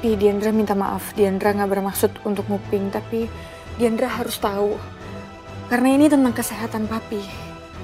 Pi, Diandra minta maaf. Diandra nggak bermaksud untuk nguping, tapi Diandra harus tahu. Karena ini tentang kesehatan papi.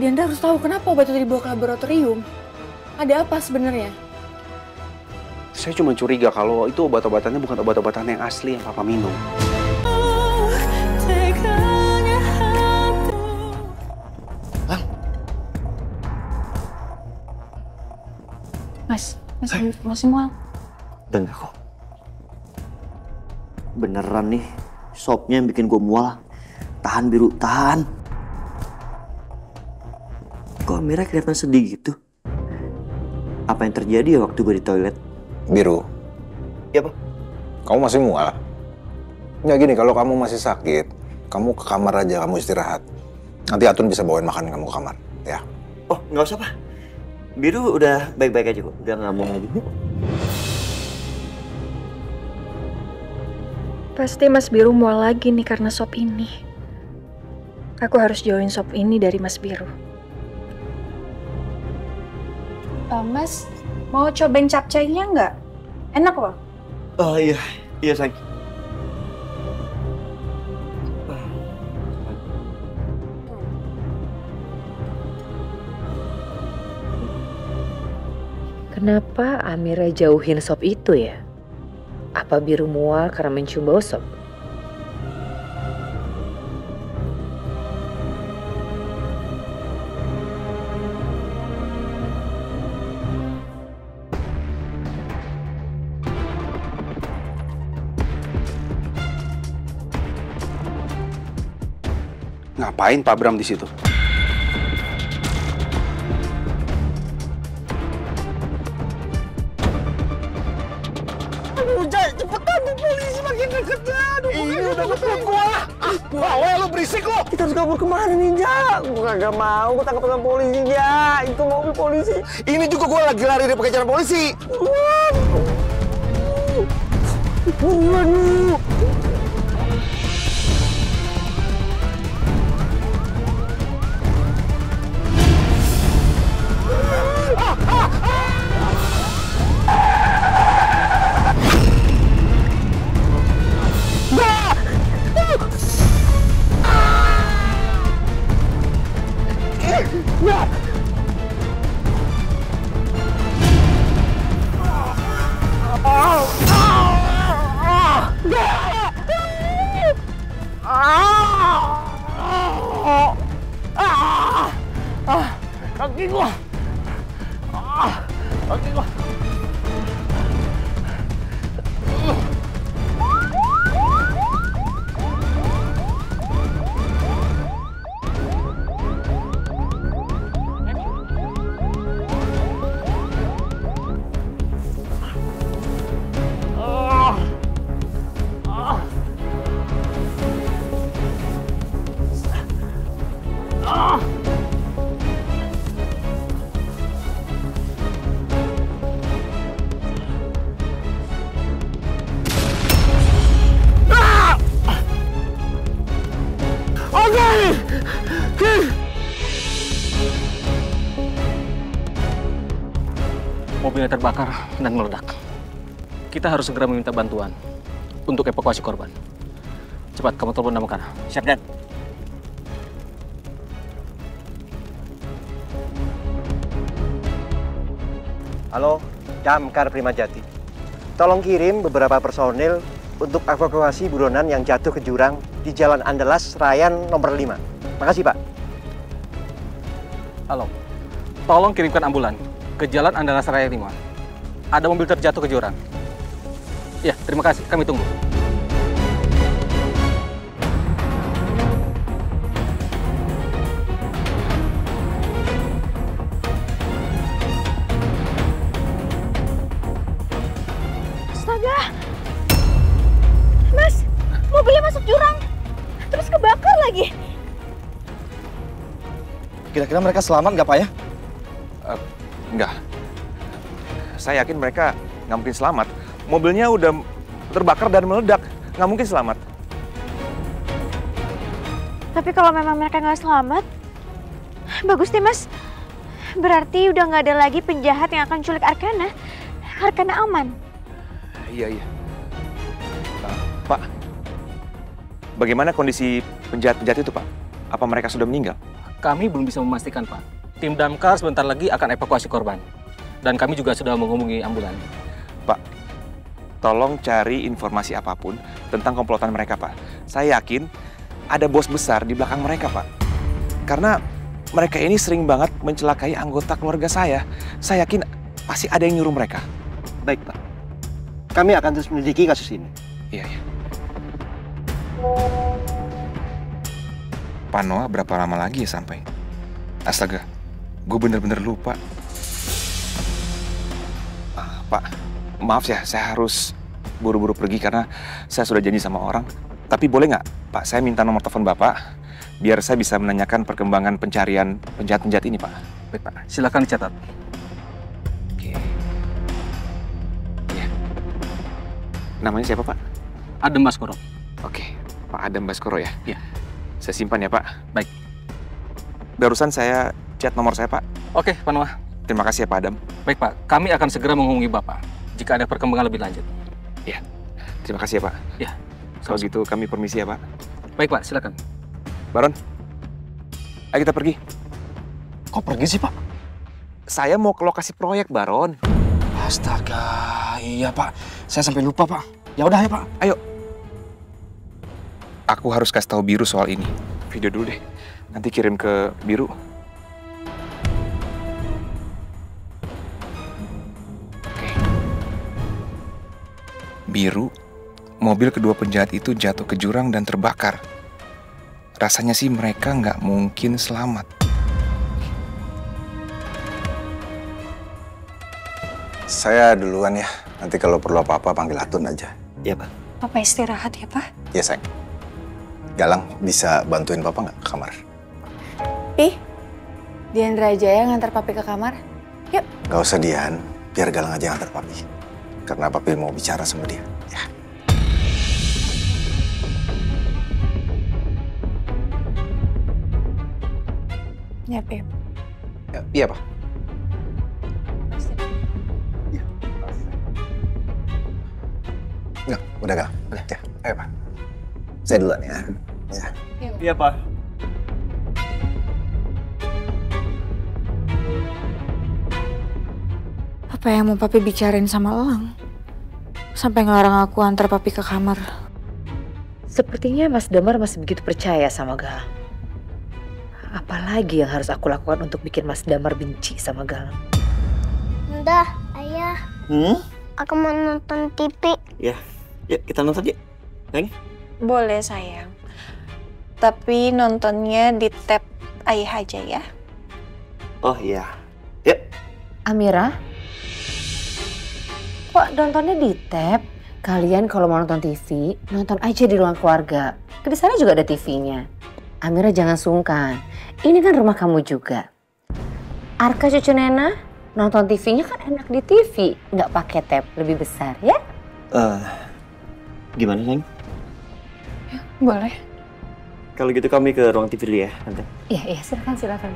Diandra harus tahu kenapa obat itu dibawa ke laboratorium. Ada apa sebenarnya? Saya cuma curiga kalau itu obat-obatannya bukan obat-obatan yang asli yang papa minum. Mas masih mual. Udah enggak kok. Beneran nih, sopnya yang bikin gue mual. Tahan Biru, tahan. Kok Amira kelihatan sedih gitu? Apa yang terjadi ya waktu gue di toilet? Biru. Iya, Pak. Kamu masih mual? Ya gini, kalau kamu masih sakit, kamu ke kamar aja, kamu istirahat. Nanti Atun bisa bawain makanan kamu ke kamar, ya. Oh, nggak usah, Pak. Biru udah baik-baik aja kok. Udah nggak mau lagi. Pasti Mas Biru mual lagi nih karena sop ini. Aku harus jauhin sop ini dari Mas Biru. Mas, mau cobain capcaynya nggak? Enak loh. Oh iya, iya sayang. Kenapa Amira jauhin sop itu ya? Apa Biru mual karena mencium bau sop? Ngapain Pak Bram di situ? Cepetan tuh polisi makin deket dah. Ini udah deket gua. Bawa lu berisik lu! Kita harus kabur kemana Ninja? Gua kagak mau, gua tangkap tangan polisi ya. Itu mobil polisi. Ini juga gue lagi lari dari pengejaran polisi. Waduh. Kaki gua. Kaki gua. Mobilnya terbakar dan meledak. Kita harus segera meminta bantuan untuk evakuasi korban. Cepat, kamu telepon Damkar. Siap, Dan. Halo, Damkar Primajati. Tolong kirim beberapa personil untuk evakuasi buronan yang jatuh ke jurang di Jalan Andalas, Rayan nomor 5. Makasih, Pak. Halo, tolong kirimkan ambulan ke Jalan Andalas Raya 5. Ada mobil terjatuh ke jurang. Ya, terima kasih. Kami tunggu. Astaga! Mas, mobilnya masuk jurang. Terus kebakar lagi. Kira-kira mereka selamat nggak, Pak ya? Enggak. Saya yakin mereka nggak mungkin selamat. Mobilnya udah terbakar dan meledak. Nggak mungkin selamat. Tapi kalau memang mereka nggak selamat, bagus deh Mas. Berarti udah nggak ada lagi penjahat yang akan culik Arkana. Arkana aman. Iya. Pak, bagaimana kondisi penjahat-penjahat itu, Pak? Apa mereka sudah meninggal? Kami belum bisa memastikan, Pak. Tim damkar sebentar lagi akan evakuasi korban. Dan kami juga sudah menghubungi ambulan. Pak, tolong cari informasi apapun tentang komplotan mereka, Pak. Saya yakin ada bos besar di belakang mereka, Pak. Karena mereka ini sering banget mencelakai anggota keluarga saya. Saya yakin pasti ada yang nyuruh mereka. Baik, Pak. Kami akan terus menyelidiki kasus ini. Iya, iya. Pak Noah berapa lama lagi ya sampai? Astaga, gue bener-bener lupa. Pak, maaf ya, saya harus buru-buru pergi karena saya sudah janji sama orang. Tapi boleh nggak, Pak, saya minta nomor telepon Bapak, biar saya bisa menanyakan perkembangan pencarian penjahat-penjahat ini, Pak. Baik, Pak. Silakan dicatat. Oke. Iya. Namanya siapa, Pak? Adem Baskoro. Oke, Pak Adam Baskoro ya? Iya. Saya simpan ya, Pak. Baik. Barusan saya chat nomor saya, Pak. Oke, Pak Noah. Terima kasih ya, Pak Adam. Baik, Pak. Kami akan segera menghubungi Bapak jika ada perkembangan lebih lanjut. Ya, terima kasih ya, Pak. Ya. Kalau gitu kami permisi ya, Pak. Baik, Pak. Silakan. Baron, ayo kita pergi. Kok pergi sih, Pak? Saya mau ke lokasi proyek, Baron. Astaga, iya, Pak. Saya sampai lupa, Pak. Ya udah ya, Pak. Ayo. Aku harus kasih tahu Biru soal ini. Video dulu deh. Nanti kirim ke Biru. Oke. Biru, mobil kedua penjahat itu jatuh ke jurang dan terbakar. Rasanya sih mereka nggak mungkin selamat. Saya duluan ya. Nanti kalau perlu apa-apa panggil Atun aja. Iya, Pak. Papa istirahat ya, Pak. Ya, sayang. Galang bisa bantuin Papa nggak ke kamar? Pi, Diandra aja yang ngantar Papi ke kamar. Yuk. Nggak usah, Dian. Biar Galang aja yang antar Papi. Karena Papi mau bicara sama dia. Ya. Ya, Pi. Ya, iya, Pak. Iya. Nggak, udah Galang. Udah, ya. Ayo, Pak. Saya duluan ya. Ya. Iya, Pak. Apa yang mau Papi bicarain sama Elang? Sampai ngelarang aku antar Papi ke kamar. Sepertinya Mas Damar masih begitu percaya sama Galang. Apalagi yang harus aku lakukan untuk bikin Mas Damar benci sama Galang? Udah, Ayah. Aku mau nonton TV. Ya, yuk kita nonton yuk. Sayang. Boleh sayang. Tapi nontonnya di tab Ayah aja ya. Oh iya. Yuk. Amira? Kok nontonnya di tab? Kalian kalau mau nonton TV, nonton aja di ruang keluarga. Di sana juga ada TV-nya. Amira jangan sungkan. Ini kan rumah kamu juga. Arka cucu Nena, nonton TV-nya kan enak di TV. Nggak pakai tab, lebih besar ya? Gimana, sayang? Boleh. Kalau gitu kami ke ruang TV dulu ya, Tante. Iya, silakan.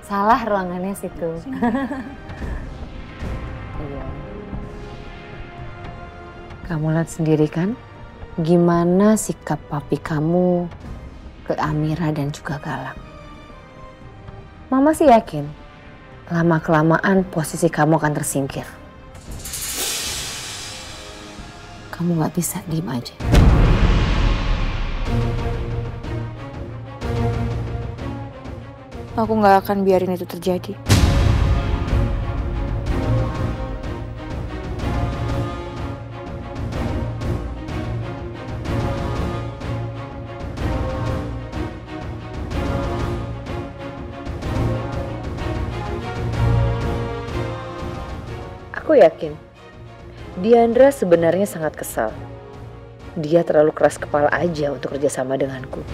Salah ruangannya situ. Iya. Kamu lihat sendiri kan, gimana sikap papi kamu ke Amira dan juga Galang. Mama sih yakin, lama-kelamaan posisi kamu akan tersingkir. Kamu gak bisa diem aja. Aku nggak akan biarin itu terjadi. Aku yakin, Diandra sebenarnya sangat kesal. Dia terlalu keras kepala aja untuk kerjasama denganku.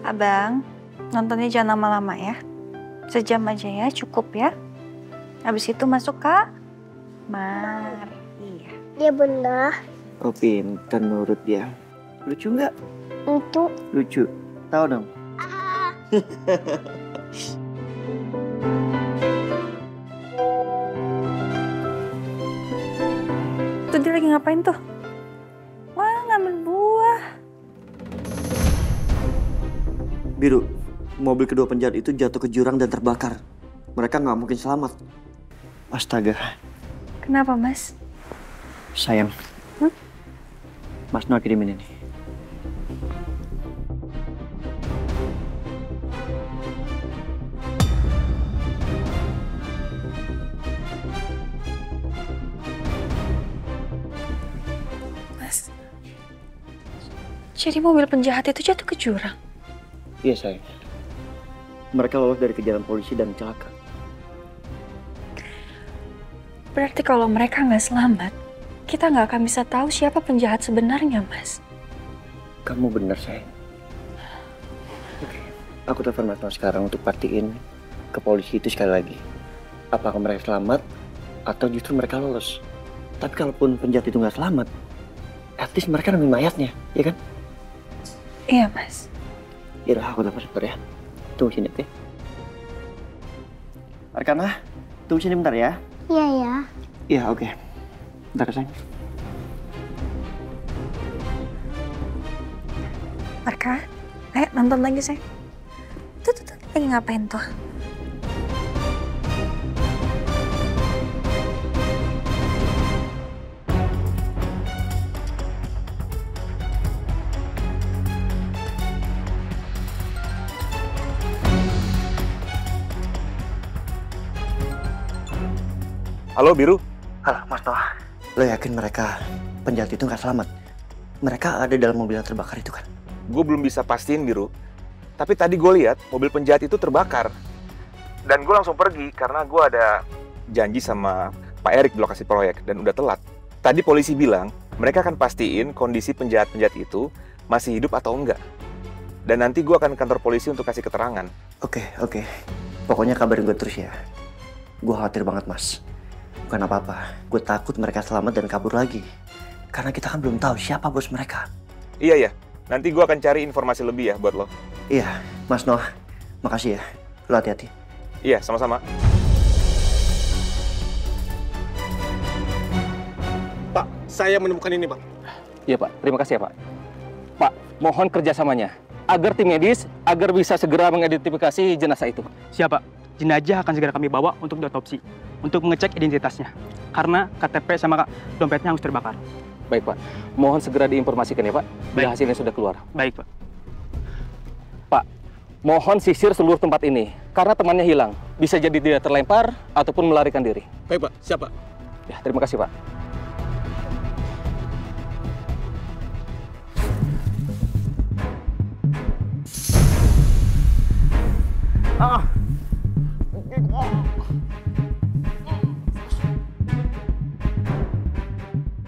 Abang, nontonnya jangan lama-lama ya. Sejam aja ya, cukup ya. Habis itu masuk Kak. Mari. Iya. Dia bunda. Oh, pintar nurut dia. Lucu nggak? Itu. Lucu. Tahu dong? Tuh dia lagi ngapain tuh? Wah, ngambil buah. Biru, mobil kedua penjahat itu jatuh ke jurang dan terbakar. Mereka nggak mungkin selamat. Astaga. Kenapa, Mas? Sayang. Mas Noah kirimin ini. Mas, jadi mobil penjahat itu jatuh ke jurang? Iya, sayang. Mereka lolos dari kejaran polisi dan celaka. Berarti kalau mereka nggak selamat, kita nggak akan bisa tahu siapa penjahat sebenarnya, Mas. Kamu benar, sayang. Oke, aku telepon Mas Noah sekarang untuk pastiin ke polisi itu sekali lagi. Apakah mereka selamat atau justru mereka lolos? Tapi kalaupun penjahat itu nggak selamat, at least mereka nemuin mayatnya, ya kan? Iya, Mas. Yaudah, aku telepon sebentar ya. Tunggu sini, oke? Arkana, tunggu sini bentar ya. Iya ya. Iya, oke. Bentar, sayang. Arka, ayo nonton lagi, sayang. Tuh, lagi ngapain tuh? Halo, Biru. Halo, Mas Noah. Lo yakin mereka penjahat itu nggak selamat? Mereka ada dalam mobil yang terbakar itu kan? Gue belum bisa pastiin, Biru. Tapi tadi gue lihat mobil penjahat itu terbakar. Dan gue langsung pergi karena gue ada janji sama Pak Erik di lokasi proyek dan udah telat. Tadi polisi bilang mereka akan pastiin kondisi penjahat-penjahat itu masih hidup atau enggak. Dan nanti gue akan ke kantor polisi untuk kasih keterangan. Oke. Pokoknya kabarin gue terus ya. Gue khawatir banget, Mas. Bukan apa-apa, gue takut mereka selamat dan kabur lagi. Karena kita kan belum tahu siapa bos mereka. Iya, nanti gue akan cari informasi lebih ya buat lo. Iya, Mas Noah, makasih ya. Lo hati-hati. Iya, sama-sama. Pak, saya menemukan ini, Pak. Iya, Pak. Terima kasih ya, Pak. Pak, mohon kerjasamanya agar tim medis bisa segera mengidentifikasi jenazah itu. Siapa? Jenazah akan segera kami bawa untuk diotopsi, untuk mengecek identitasnya. Karena KTP sama dompetnya harus terbakar. Baik, Pak. Mohon segera diinformasikan ya, Pak. Bila hasilnya sudah keluar. Baik, Pak. Pak, mohon sisir seluruh tempat ini. Karena temannya hilang. Bisa jadi dia terlempar ataupun melarikan diri. Baik, Pak. Siap, Pak. Ya, terima kasih, Pak.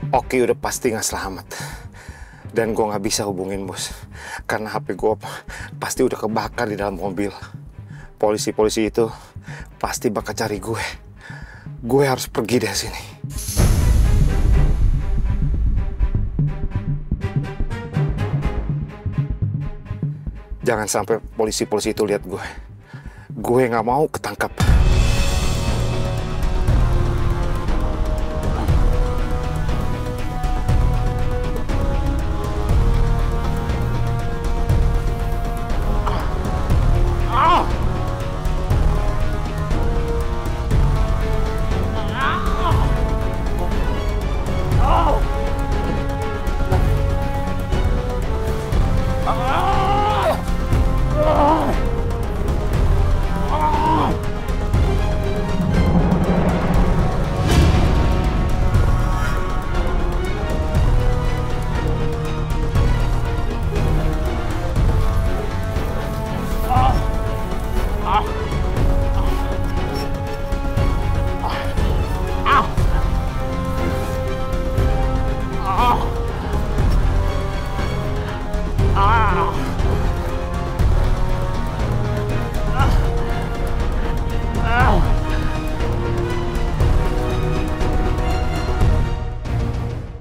Oki udah pasti nggak selamat. Dan gue nggak bisa hubungin bos. Karena HP gue pasti udah kebakar di dalam mobil. Polisi-polisi itu pasti bakal cari gue. Gue harus pergi dari sini. Jangan sampai polisi-polisi itu lihat gue. Gue nggak mau ketangkap.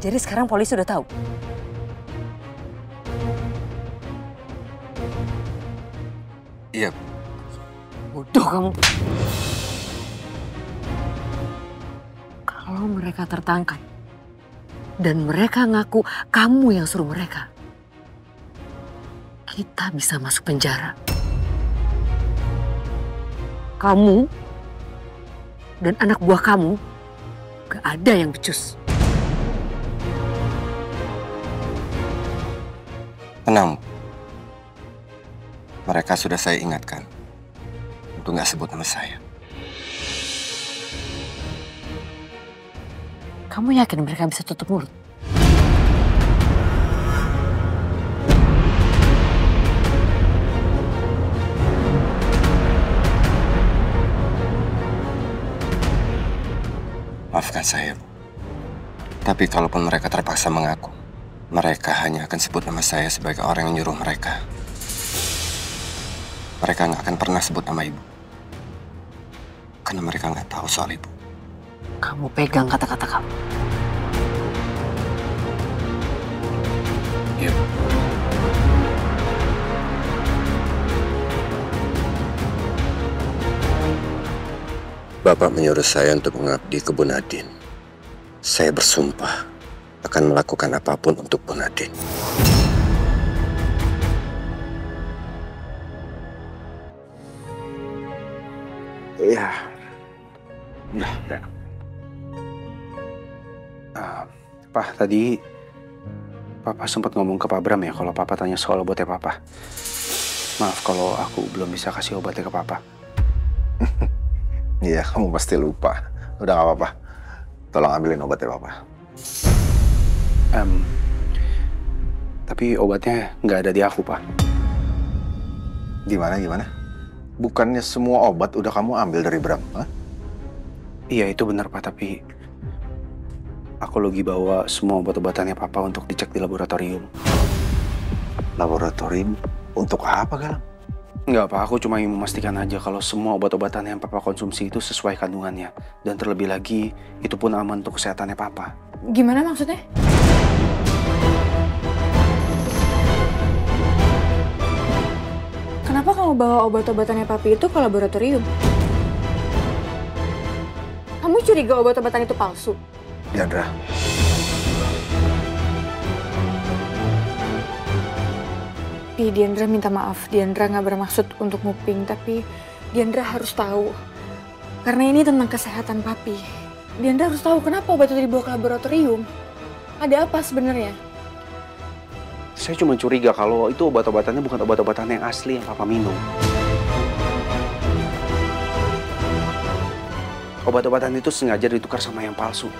Jadi sekarang polisi udah tahu? Iya. Bodoh kamu. Kalau mereka tertangkap dan mereka ngaku kamu yang suruh mereka, kita bisa masuk penjara. Kamu dan anak buah kamu gak ada yang becus. Tenang. Mereka sudah saya ingatkan untuk nggak sebut nama saya. Kamu yakin mereka bisa tutup mulut? Maafkan saya, Bu. Tapi kalaupun mereka terpaksa mengaku, mereka hanya akan sebut nama saya sebagai orang yang nyuruh mereka. Mereka nggak akan pernah sebut nama Ibu. Karena mereka nggak tahu soal Ibu. Kamu pegang kata-kata kamu. Iya. Bapak menyuruh saya untuk mengabdi ke Bu Nadine. Saya bersumpah akan melakukan apapun untuk Bu Nadine. Iya. Udah. Pak, tadi Papa sempat ngomong ke Pak Bram ya kalau Papa tanya soal obatnya Papa. Maaf kalau aku belum bisa kasih obatnya ke Papa. Iya, kamu pasti lupa. Udah gak apa-apa. Tolong ambilin obatnya Papa. Tapi obatnya nggak ada di aku, Pak. Gimana? Bukannya semua obat udah kamu ambil dari Bram? Hah? Iya, itu benar, Pak. Tapi aku lagi bawa semua obat-obatannya Papa untuk dicek di laboratorium. Laboratorium? Untuk apa, Galang? Nggak, Pak. Aku cuma ingin memastikan aja kalau semua obat-obatan yang Papa konsumsi itu sesuai kandungannya. Dan terlebih lagi, itu pun aman untuk kesehatannya Papa. Gimana maksudnya? Kenapa kamu bawa obat-obatannya Papi itu ke laboratorium? Kamu curiga obat-obatan itu palsu? Diandra. Diandra minta maaf. Diandra nggak bermaksud untuk nguping, tapi Diandra harus tahu. Karena ini tentang kesehatan Papi. Diandra harus tahu kenapa obat itu dibawa ke laboratorium. Ada apa sebenarnya? Saya cuma curiga kalau itu obat-obatannya bukan obat-obatan yang asli yang Papa minum. Obat-obatan itu sengaja ditukar sama yang palsu.